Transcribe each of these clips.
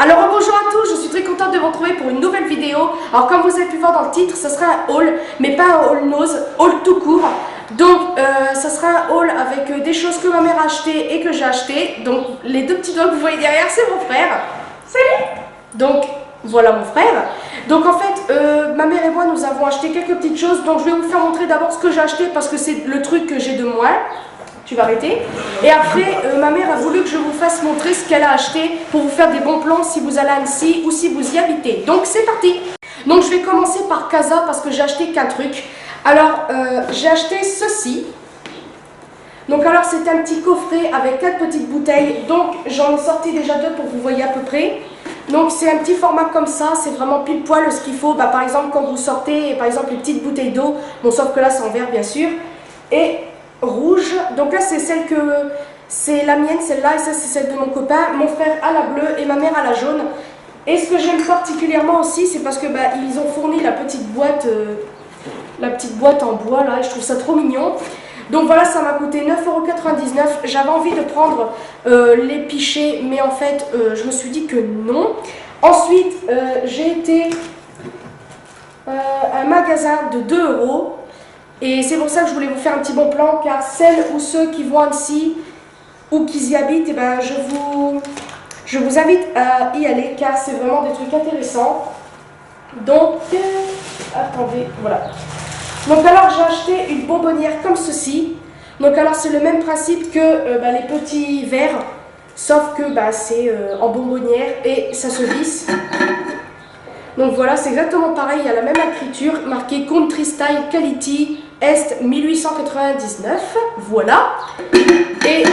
Alors bonjour à tous, je suis très contente de vous retrouver pour une nouvelle vidéo. Alors comme vous avez pu voir dans le titre, ce sera un haul, mais pas un haul nose, haul tout court. Donc ça sera un haul avec des choses que ma mère a achetées et que j'ai achetées. Donc les deux petits doigts que vous voyez derrière, c'est mon frère. Salut. Donc voilà mon frère. Donc en fait, ma mère et moi nous avons acheté quelques petites choses. Donc je vais vous faire montrer d'abord ce que j'ai acheté parce que c'est le truc que j'ai de moins. Tu vas arrêter. Et après, ma mère a voulu que je vous fasse montrer ce qu'elle a acheté pour vous faire des bons plans si vous allez à Annecy ou si vous y habitez. Donc c'est parti. Donc je vais commencer par Casa parce que j'ai acheté qu'un truc. Alors j'ai acheté ceci. Donc alors c'est un petit coffret avec 4 petites bouteilles. Donc j'en ai sorti déjà 2 pour que vous voyez à peu près. Donc c'est un petit format comme ça, c'est vraiment pile poil ce qu'il faut. Par exemple quand vous sortez, par exemple les petites bouteilles d'eau, bon sauf que là c'est en verre bien sûr. Et rouge, donc là c'est celle que c'est la mienne, celle-là, et ça c'est celle de mon copain. Mon frère a la bleue et ma mère a la jaune. Et ce que j'aime particulièrement aussi, c'est parce que ils ont fourni la petite boîte en bois là, et je trouve ça trop mignon. Donc voilà, ça m'a coûté 9,99 €. J'avais envie de prendre les pichets, mais en fait je me suis dit que non. Ensuite j'ai été à un magasin de 2 €. Et c'est pour ça que je voulais vous faire un petit bon plan, car celles ou ceux qui vont à Annecy ou qui y habitent, eh ben, je vous invite à y aller, car c'est vraiment des trucs intéressants. Donc, attendez, voilà. Donc alors j'ai acheté une bonbonnière comme ceci. Donc alors c'est le même principe que les petits verres, sauf que c'est en bonbonnière et ça se visse. Donc voilà, c'est exactement pareil, il y a la même écriture, marqué Country Style Quality Est 1899, voilà. Et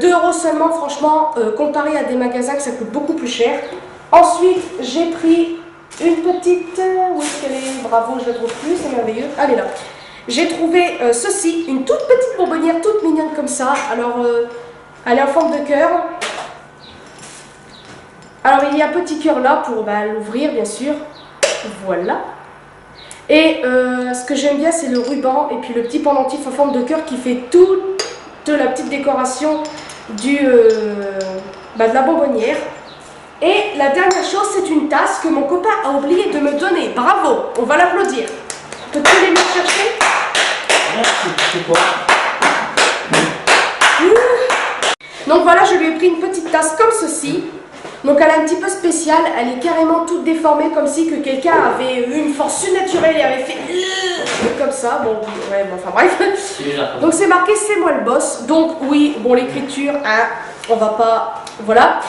2 € seulement, franchement, comparé à des magasins que ça coûte beaucoup plus cher. Ensuite, j'ai pris une petite... où est-ce qu'elle est? Bravo, je la trouve plus, c'est merveilleux. Elle est là. J'ai trouvé ceci, une toute petite bonbonnière, toute mignonne comme ça. Alors, elle est en forme de cœur. Alors il y a un petit cœur là pour l'ouvrir bien sûr, voilà. Et ce que j'aime bien c'est le ruban et puis le petit pendentif en forme de cœur qui fait toute la petite décoration de la bonbonnière. Et la dernière chose c'est une tasse que mon copain a oublié de me donner, bravo, on va l'applaudir. Peux-tu les venir chercher? Merci, c'est quoi? Donc voilà, je lui ai pris une petite tasse comme ceci. Donc elle est un petit peu spéciale, elle est carrément toute déformée comme si que quelqu'un avait eu une force surnaturelle et avait fait comme ça, enfin bref. Donc c'est marqué c'est moi le boss, donc oui, bon l'écriture, on va pas, voilà.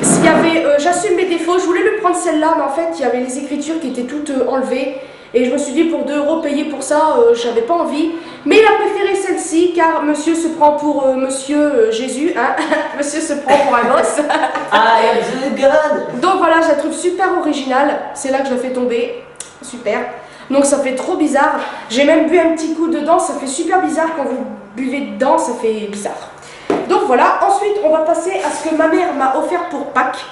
S'il y avait, j'assume mes défauts, je voulais lui prendre celle-là, mais en fait il y avait les écritures qui étaient toutes enlevées. Et je me suis dit pour 2 € payer pour ça, j'avais pas envie. Mais il a préféré celle-ci car monsieur se prend pour monsieur Jésus, hein. Monsieur se prend pour un boss. I am the God. Donc voilà, je la trouve super originale. C'est là que je la fais tomber. Super. Donc ça fait trop bizarre. J'ai même bu un petit coup dedans, ça fait super bizarre quand vous buvez dedans, ça fait bizarre. Donc voilà, ensuite on va passer à ce que ma mère m'a offert pour Pâques.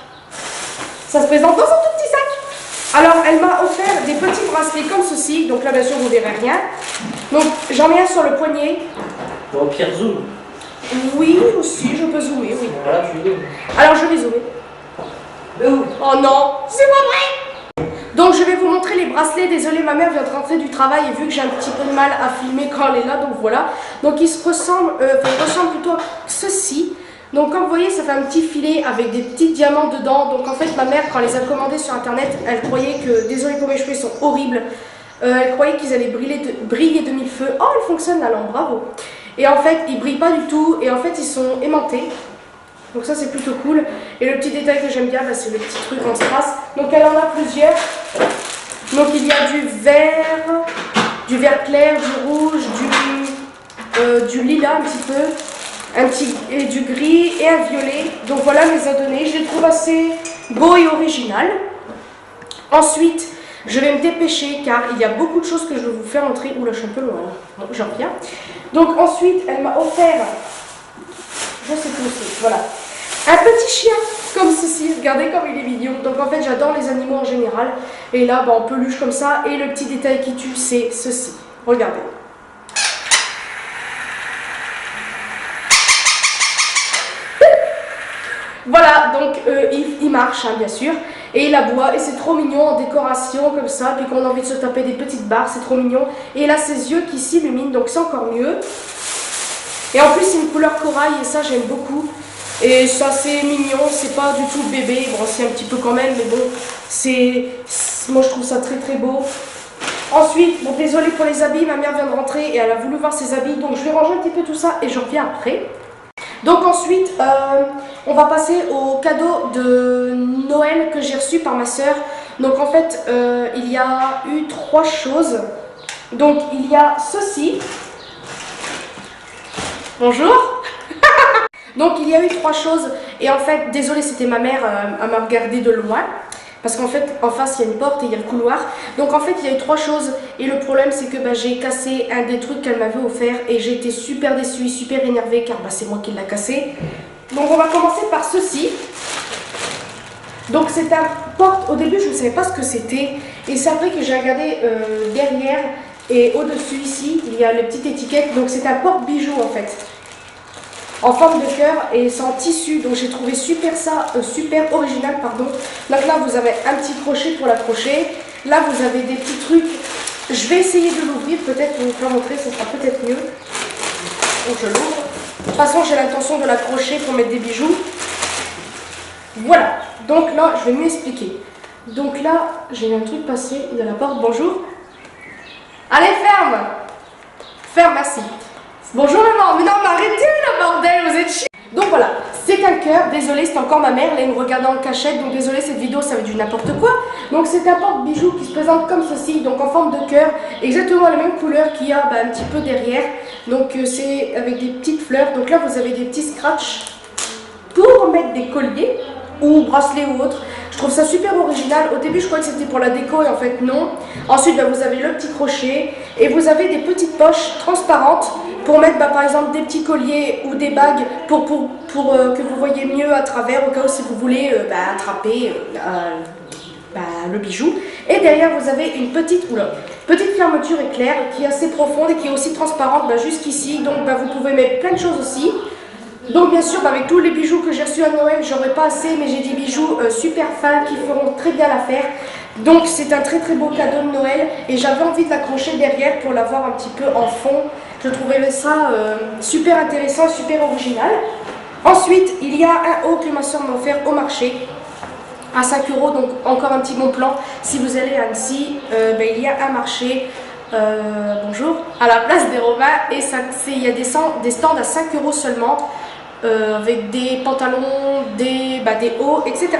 Ça se présente dans un tout petit sac. Alors, elle m'a offert des petits bracelets comme ceci. Donc là, bien sûr, vous ne verrez rien. Donc, j'en ai un sur le poignet. Bon, Pierre zoom. Oui, aussi, je peux zoomer, oui. Voilà, tu zoomes. Alors, je vais zoomer. Oh non, c'est pas vrai! Donc, je vais vous montrer les bracelets. Désolée, ma mère vient de rentrer du travail et vu que j'ai un petit peu de mal à filmer quand elle est là, donc voilà. Donc, ils ressemblent plutôt à ceci. Donc comme vous voyez, ça fait un petit filet avec des petits diamants dedans. Donc en fait, ma mère, quand elle les a commandés sur internet, elle croyait que, désolé pour mes cheveux, ils sont horribles. Elle croyait qu'ils allaient briller de mille feux. Oh, elle fonctionne la lampe, bravo. Et en fait, ils brillent pas du tout. Et en fait, ils sont aimantés. Donc ça, c'est plutôt cool. Et le petit détail que j'aime bien, c'est le petit truc en strass. Donc elle en a plusieurs. Donc il y a du vert clair, du rouge, du lilas un petit peu. Et du gris et un violet. Donc voilà, elle les a donnés. Je les trouve assez beaux et original. Ensuite, je vais me dépêcher car il y a beaucoup de choses que je vais vous faire montrer. Oula, je suis un peu loin. Donc j'en reviens. Donc ensuite, elle m'a offert, je sais plus aussi, voilà, un petit chien comme ceci. Regardez comme il est mignon. Donc en fait, j'adore les animaux en général. Et là, en peluche comme ça. Et le petit détail qui tue, c'est ceci. Regardez. Voilà, donc il marche, hein, bien sûr. Et il aboie, et c'est trop mignon en décoration comme ça. Puis quand on a envie de se taper des petites barres, c'est trop mignon. Et il a ses yeux qui s'illuminent, donc c'est encore mieux. Et en plus, c'est une couleur corail, et ça, j'aime beaucoup. Et ça, c'est mignon, c'est pas du tout bébé. Bon, c'est un petit peu quand même, mais bon, moi, je trouve ça très très beau. Ensuite, bon, désolé pour les habits, ma mère vient de rentrer et elle a voulu voir ses habits, donc je vais ranger un petit peu tout ça et je reviens après. Donc ensuite, on va passer au cadeau de Noël que j'ai reçu par ma soeur. Donc en fait, il y a eu 3 choses. Donc il y a ceci. Bonjour. Donc il y a eu 3 choses et en fait, désolé, c'était ma mère, elle m'a regardé de loin. Parce qu'en fait, en face, il y a une porte et il y a le couloir. Donc en fait, il y a eu 3 choses. Et le problème, c'est que j'ai cassé un des trucs qu'elle m'avait offert. Et j'ai été super déçue, super énervée, car c'est moi qui l'ai cassé. Donc on va commencer par ceci. Donc c'est un porte. Au début, je ne savais pas ce que c'était. Et c'est après que j'ai regardé derrière. Et au-dessus, ici, il y a les petites étiquettes. Donc c'est un porte-bijoux, en fait. En forme de cœur et c'est en tissu, donc j'ai trouvé super original, pardon. Donc là vous avez un petit crochet pour l'accrocher, là vous avez des petits trucs, je vais essayer de l'ouvrir peut-être pour vous faire montrer, ce sera peut-être mieux. Donc je l'ouvre, de toute façon j'ai l'intention de l'accrocher pour mettre des bijoux. Voilà, donc là je vais mieux expliquer. Donc là j'ai un truc passé, il y a la porte, bonjour. Allez ferme. Ferme, merci. Bonjour maman, mais non, mais arrêtez là bordel, vous êtes chiant. Donc voilà, c'est un cœur, désolé, c'est encore ma mère, là elle me regarde en cachette, donc désolé, cette vidéo ça va être du n'importe quoi. Donc c'est un porte-bijoux qui se présente comme ceci, donc en forme de cœur, exactement la même couleur qu'il y a un petit peu derrière. Donc c'est avec des petites fleurs, donc là vous avez des petits scratchs pour mettre des colliers ou bracelets ou autres. Je trouve ça super original. Au début je croyais que c'était pour la déco et en fait non. Ensuite vous avez le petit crochet et vous avez des petites poches transparentes pour mettre par exemple des petits colliers ou des bagues pour que vous voyez mieux à travers au cas où si vous voulez attraper le bijou. Et derrière vous avez une petite fermeture éclair qui est assez profonde et qui est aussi transparente jusqu'ici. Donc vous pouvez mettre plein de choses aussi. Donc bien sûr avec tous les bijoux que j'ai reçus à Noël, j'aurais pas assez, mais j'ai des bijoux super fins qui feront très bien l'affaire. Donc c'est un très très beau cadeau de Noël et j'avais envie de l'accrocher derrière pour l'avoir un petit peu en fond. Je trouvais ça super intéressant, super original. Ensuite il y a un haut que ma soeur m'a offert au marché à 5 €, donc encore un petit bon plan. Si vous allez à Annecy, il y a un marché. Bonjour, à la place des Romains et il y a des stands à 5 € seulement avec des pantalons, des hauts, etc.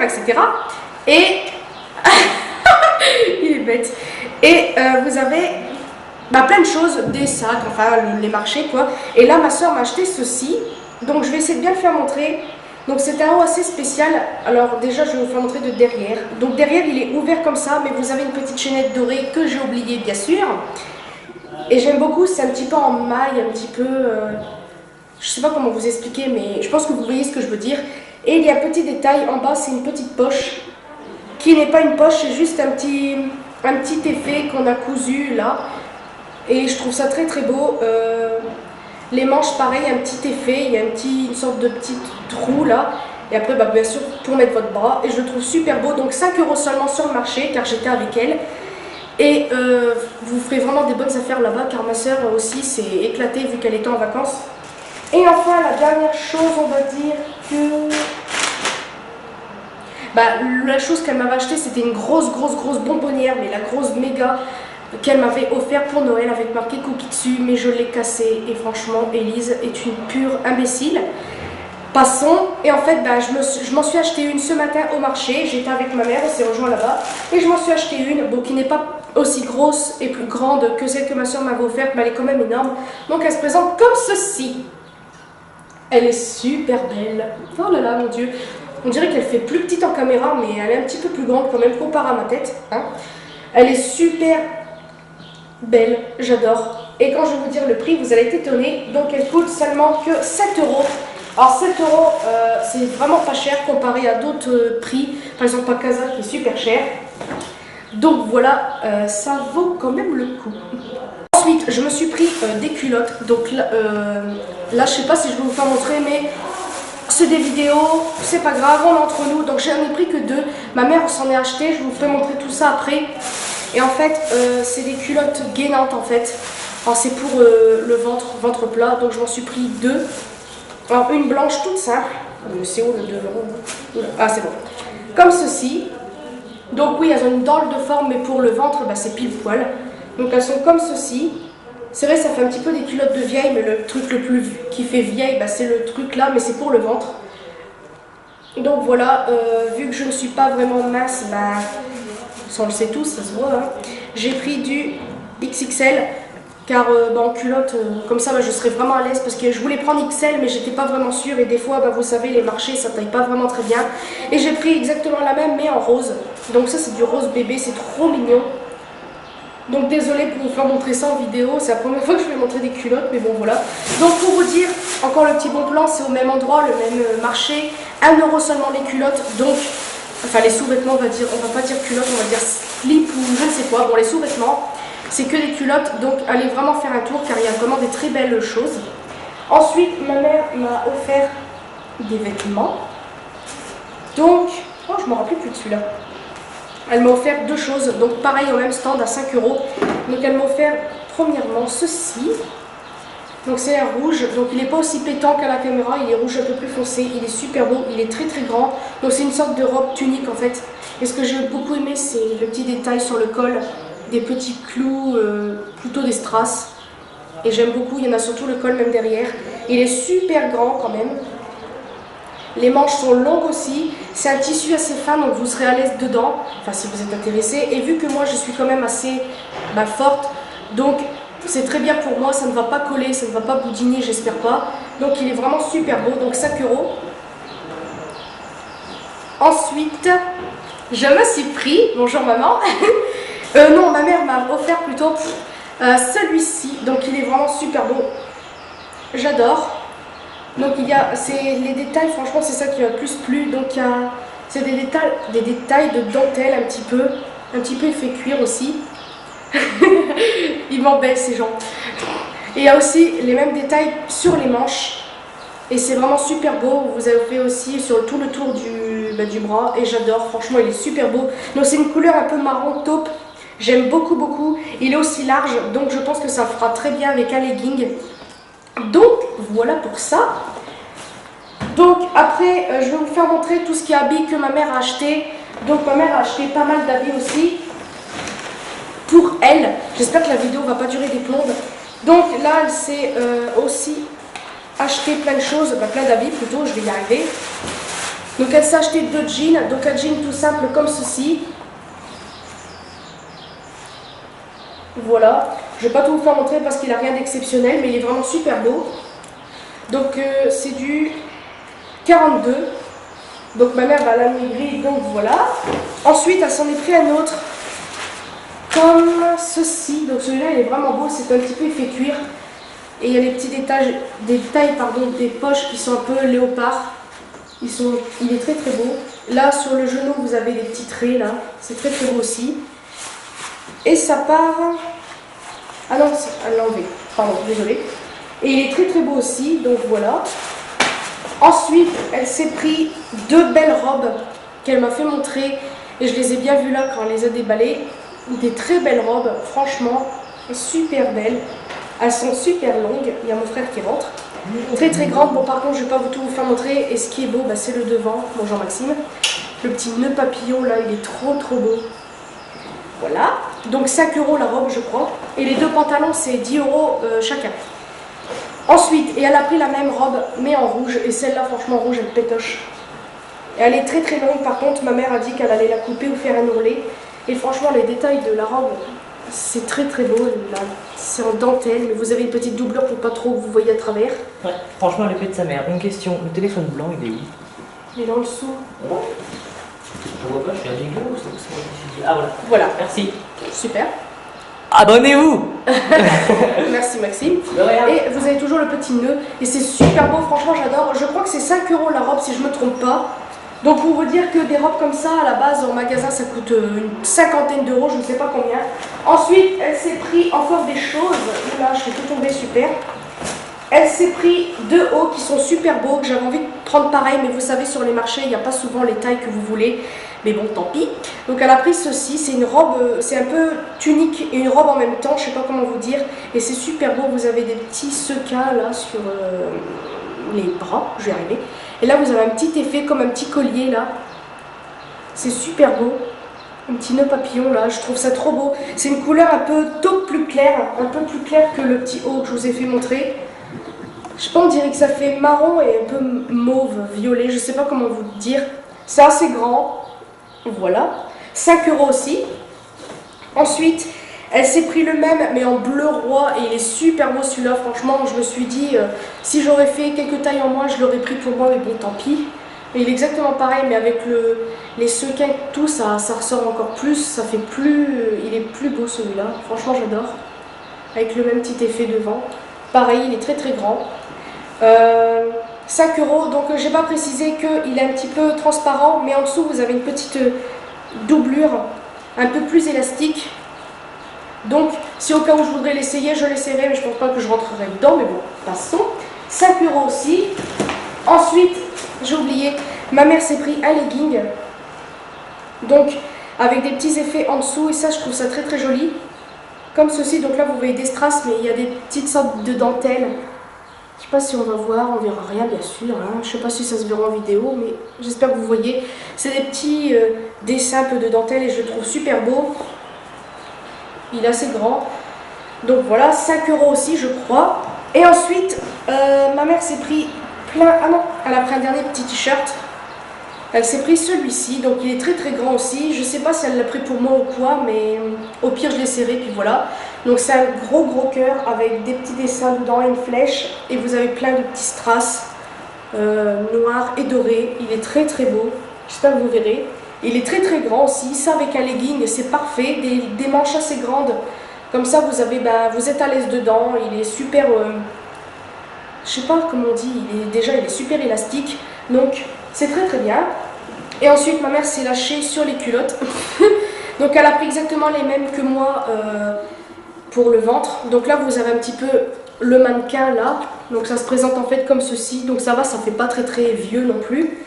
Et il est bête. Et vous avez plein de choses, des sacs, enfin les marchés quoi. Et là ma soeur m'a acheté ceci, donc je vais essayer de bien le faire montrer. Donc c'est un haut assez spécial. Alors déjà je vais vous faire montrer de derrière. Donc derrière il est ouvert comme ça, mais vous avez une petite chaînette dorée que j'ai oubliée bien sûr. Et j'aime beaucoup, c'est un petit peu en maille, un petit peu... je sais pas comment vous expliquer, mais je pense que vous voyez ce que je veux dire. Et il y a un petit détail, en bas c'est une petite poche, qui n'est pas une poche, c'est juste un petit effet qu'on a cousu là. Et je trouve ça très très beau. Les manches pareil, un petit effet, il y a une sorte de petit trou là. Et après bien sûr pour mettre votre bras. Et je le trouve super beau, donc 5 € seulement sur le marché, car j'étais avec elle. Et vous ferez vraiment des bonnes affaires là-bas, car ma soeur aussi s'est éclatée vu qu'elle était en vacances. Et enfin la dernière chose, on va dire que... la chose qu'elle m'avait achetée, c'était une grosse bonbonnière, mais la grosse méga qu'elle m'avait offert pour Noël avec marqué cookie dessus, mais je l'ai cassée et franchement Élise est une pure imbécile. Passons, et en fait je m'en suis acheté une ce matin au marché, j'étais avec ma mère, on s'est rejoint là-bas, et je m'en suis acheté une, qui n'est pas aussi grosse et plus grande que celle que ma soeur m'avait offerte, mais elle est quand même énorme. Donc elle se présente comme ceci. Elle est super belle. Oh là là mon dieu, on dirait qu'elle fait plus petite en caméra, mais elle est un petit peu plus grande quand même comparé à ma tête. Elle est super belle, j'adore. Et quand je vais vous dire le prix, vous allez être étonnés. Donc elle coûte seulement que 7 €. Alors 7 €, c'est vraiment pas cher comparé à d'autres prix. Par exemple à Casa qui est super cher. Donc voilà, ça vaut quand même le coup. Ensuite, je me suis pris des culottes. Donc là je sais pas si je vais vous faire montrer, mais c'est des vidéos, c'est pas grave, on est entre nous. Donc j'en ai pris que 2. Ma mère s'en est acheté, je vous ferai montrer tout ça après. Et en fait, c'est des culottes gainantes en fait. Alors c'est pour le ventre plat, donc je m'en suis pris 2. Alors une blanche toute simple. C'est où le devant? Ah c'est bon. Comme ceci. Donc oui, elles ont une dent de forme, mais pour le ventre, bah, c'est pile poil. Donc elles sont comme ceci. C'est vrai, ça fait un petit peu des culottes de vieille, mais le truc le plus qui fait vieille, bah, c'est le truc là, mais c'est pour le ventre. Donc voilà, vu que je ne suis pas vraiment mince, bah, ça on le sait tous, ça se voit. Hein. J'ai pris du XXL, car bah, en culotte, comme ça, bah, je serais vraiment à l'aise, parce que je voulais prendre XL, mais j'étais pas vraiment sûre, et des fois, bah, vous savez, les marchés, ça taille pas vraiment très bien. Et j'ai pris exactement la même, mais en rose. Donc ça, c'est du rose bébé, c'est trop mignon. Donc désolé pour vous faire montrer ça en vidéo, c'est la première fois que je vais montrer des culottes, mais bon voilà. Donc pour vous dire, encore le petit bon plan, c'est au même endroit, le même marché, 1 € seulement les culottes, donc, enfin les sous-vêtements on va dire, on va pas dire culottes, on va dire slip ou je ne sais quoi, bon les sous-vêtements, c'est que des culottes, donc allez vraiment faire un tour car il y a vraiment des très belles choses. Ensuite, ma mère m'a offert des vêtements, donc, oh je me rappelle plus de celui-là. Elle m'a offert 2 choses, donc pareil au même stand à 5 €. Donc elle m'a offert premièrement ceci. Donc c'est un rouge, donc il n'est pas aussi pétant qu'à la caméra, il est rouge un peu plus foncé, il est super beau, il est très très grand. Donc c'est une sorte de robe tunique en fait. Et ce que j'ai beaucoup aimé, c'est le petit détail sur le col, des petits clous, plutôt des strass. Et j'aime beaucoup, il y en a surtout le col même derrière. Il est super grand quand même. Les manches sont longues aussi, c'est un tissu assez fin donc vous serez à l'aise dedans, enfin si vous êtes intéressé. Et vu que moi je suis quand même assez forte, donc c'est très bien pour moi, ça ne va pas coller, ça ne va pas boudiner, j'espère pas. Donc il est vraiment super beau, donc 5 €. Ensuite, je me suis pris, bonjour maman, non ma mère m'a offert plutôt celui-ci, donc il est vraiment super beau, j'adore. Donc il y a, les détails, franchement c'est ça qui m'a le plus plu, donc c'est des détails de dentelle un petit peu effet cuir aussi. Ils m'embêtent ces gens. Et il y a aussi les mêmes détails sur les manches, et c'est vraiment super beau, vous avez fait aussi sur tout le tour du bras, et j'adore, franchement il est super beau. Donc c'est une couleur un peu marron taupe, j'aime beaucoup beaucoup, il est aussi large, donc je pense que ça fera très bien avec un legging. Donc voilà pour ça. Donc après je vais vous faire montrer tout ce qui est habits que ma mère a acheté. Donc ma mère a acheté pas mal d'habits aussi pour elle. J'espère que la vidéo va pas durer des plombes. Donc là elle s'est aussi acheté plein de choses, plein d'habits plutôt, je vais y arriver. Donc elle s'est acheté 2 jeans, donc un jean tout simple comme ceci. Voilà, je ne vais pas tout vous faire montrer parce qu'il n'a rien d'exceptionnel, mais il est vraiment super beau. Donc c'est du 42. Donc ma mère va l'amigrer, donc voilà. Ensuite elle s'en est pris un autre, comme ceci. Donc celui-là il est vraiment beau, c'est un petit peu effet cuir. Et il y a les petits détails, des poches qui sont un peu léopard. Il est très très beau. Là sur le genou vous avez des petits traits là, c'est très très beau aussi. Et ça part... Ah non, elle l'a enlevé. Pardon, désolée. Et il est très très beau aussi, donc voilà. Ensuite, elle s'est pris 2 belles robes qu'elle m'a fait montrer. Et je les ai bien vues là quand elle les a déballées. Des très belles robes, franchement, super belles. Elles sont super longues. Il y a mon frère qui rentre. Très très grandes. Bon, par contre, je ne vais pas tout vous faire montrer. Et ce qui est beau, c'est le devant. Bonjour Maxime. Le petit nœud papillon là, il est trop trop beau. Voilà, donc 5 € la robe je crois, et les 2 pantalons c'est 10 € chacun. Ensuite, et elle a pris la même robe mais en rouge, et celle-là franchement rouge elle pétoche. Et elle est très très longue, par contre ma mère a dit qu'elle allait la couper ou faire un ourlet. Et franchement les détails de la robe, c'est très très beau, c'est en dentelle, mais vous avez une petite doublure pour pas trop vous voyez à travers. Ouais, franchement l'épée de sa mère. Une question, le téléphone blanc il est où? Il est en dessous. Ouais. Je vois pas, je suis un jingle ou c'est moi qui suis... Ah voilà. Voilà. Merci. Super. Abonnez-vous. Merci Maxime. De rien. Et vous avez toujours le petit nœud. Et c'est super beau, franchement j'adore. Je crois que c'est 5 € la robe si je me trompe pas. Donc pour vous dire que des robes comme ça à la base en magasin ça coûte une 50aine d'euros, je ne sais pas combien. Ensuite elle s'est pris encore des choses. Là je fais tout tomber, super. Elle s'est pris 2 hauts qui sont super beaux, que j'avais envie de prendre pareil, mais vous savez sur les marchés il n'y a pas souvent les tailles que vous voulez, mais bon tant pis. Donc elle a pris ceci, c'est une robe, c'est un peu tunique et une robe en même temps, je sais pas comment vous dire, et c'est super beau, vous avez des petits sequins là sur les bras, je vais y arriver, et là vous avez un petit effet comme un petit collier là, c'est super beau. Un petit nœud papillon là, je trouve ça trop beau. C'est une couleur un peu taupe plus claire, un peu plus claire que le petit haut que je vous ai fait montrer. Je sais pas, on dirait que ça fait marron et un peu mauve, violet, je sais pas comment vous dire. C'est assez grand, voilà. 5 € aussi. Ensuite, elle s'est pris le même mais en bleu roi et il est super beau celui-là. Franchement, je me suis dit, si j'aurais fait quelques tailles en moins, je l'aurais pris pour moi, mais bon, tant pis. Et il est exactement pareil, mais avec les sequins, tout, ça ressort encore plus, ça fait plus, il est plus beau celui-là, franchement j'adore. Avec le même petit effet devant. Pareil, il est très très grand. 5 €, donc j'ai pas précisé qu'il est un petit peu transparent, mais en dessous vous avez une petite doublure un peu plus élastique. Donc si au cas où je voudrais l'essayer, je l'essayerai, mais je pense pas que je rentrerai dedans, mais bon, passons. 5 € aussi. Ensuite, j'ai oublié, ma mère s'est pris un legging, donc avec des petits effets en dessous, et ça je trouve ça très très joli, comme ceci. Donc là vous voyez des strass, mais il y a des petites sortes de dentelles, je sais pas si on va voir, on verra rien bien sûr, hein. Je sais pas si ça se verra en vidéo, mais j'espère que vous voyez, c'est des petits dessins un peu de dentelle et je le trouve super beau, il est assez grand, donc voilà, 5 € aussi je crois. Et ensuite, ma mère s'est pris ah non, elle a pris un dernier petit t-shirt. Elle s'est pris celui-ci, donc il est très très grand aussi. Je sais pas si elle l'a pris pour moi ou quoi, mais au pire je l'ai serré, puis voilà. Donc c'est un gros cœur avec des petits dessins dedans et une flèche. Et vous avez plein de petits strass noirs et dorés. Il est très très beau, j'espère que vous verrez. Il est très très grand aussi, ça avec un legging c'est parfait. Des manches assez grandes, comme ça vous avez, vous êtes à l'aise dedans. Il est super... je sais pas comment on dit, il est super élastique, donc c'est très très bien. Et ensuite ma mère s'est lâchée sur les culottes, donc elle a pris exactement les mêmes que moi pour le ventre. Donc là vous avez un petit peu le mannequin là, donc ça se présente en fait comme ceci, donc ça va, ça fait pas très très vieux non plus.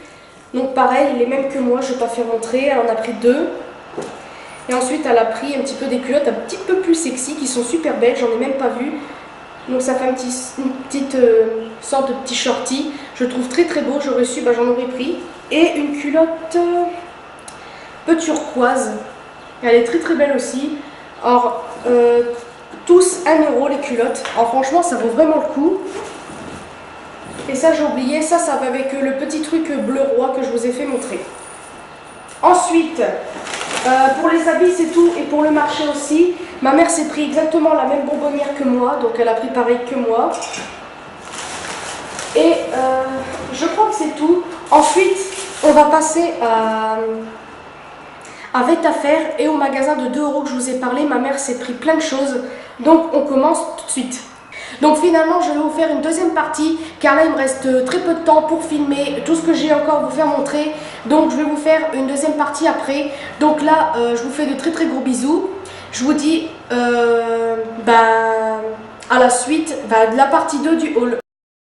Donc pareil, les mêmes que moi, je vais pas faire montrer, elle en a pris 2. Et ensuite elle a pris un petit peu des culottes un petit peu plus sexy, qui sont super belles, j'en ai même pas vu. Donc ça fait une petite sorte de petit shorty. Je le trouve très très beau, j'aurais su, j'en aurais pris. Et une culotte peu turquoise. Elle est très très belle aussi. Alors, tous 1 € les culottes. Alors franchement, ça vaut vraiment le coup. Et ça j'ai oublié, ça va avec le petit truc bleu roi que je vous ai fait montrer. Ensuite, pour les habits c'est tout, et pour le marché aussi. Ma mère s'est pris exactement la même bonbonnière que moi, donc elle a pris pareil que moi. Et je crois que c'est tout. Ensuite, on va passer à Vetafer et au magasin de 2 € que je vous ai parlé. Ma mère s'est pris plein de choses, donc on commence tout de suite. Donc finalement je vais vous faire une deuxième partie, car là il me reste très peu de temps pour filmer tout ce que j'ai encore à vous faire montrer. Donc je vais vous faire une deuxième partie après. Donc là je vous fais de très très gros bisous. Je vous dis à la suite de la partie 2 du haul.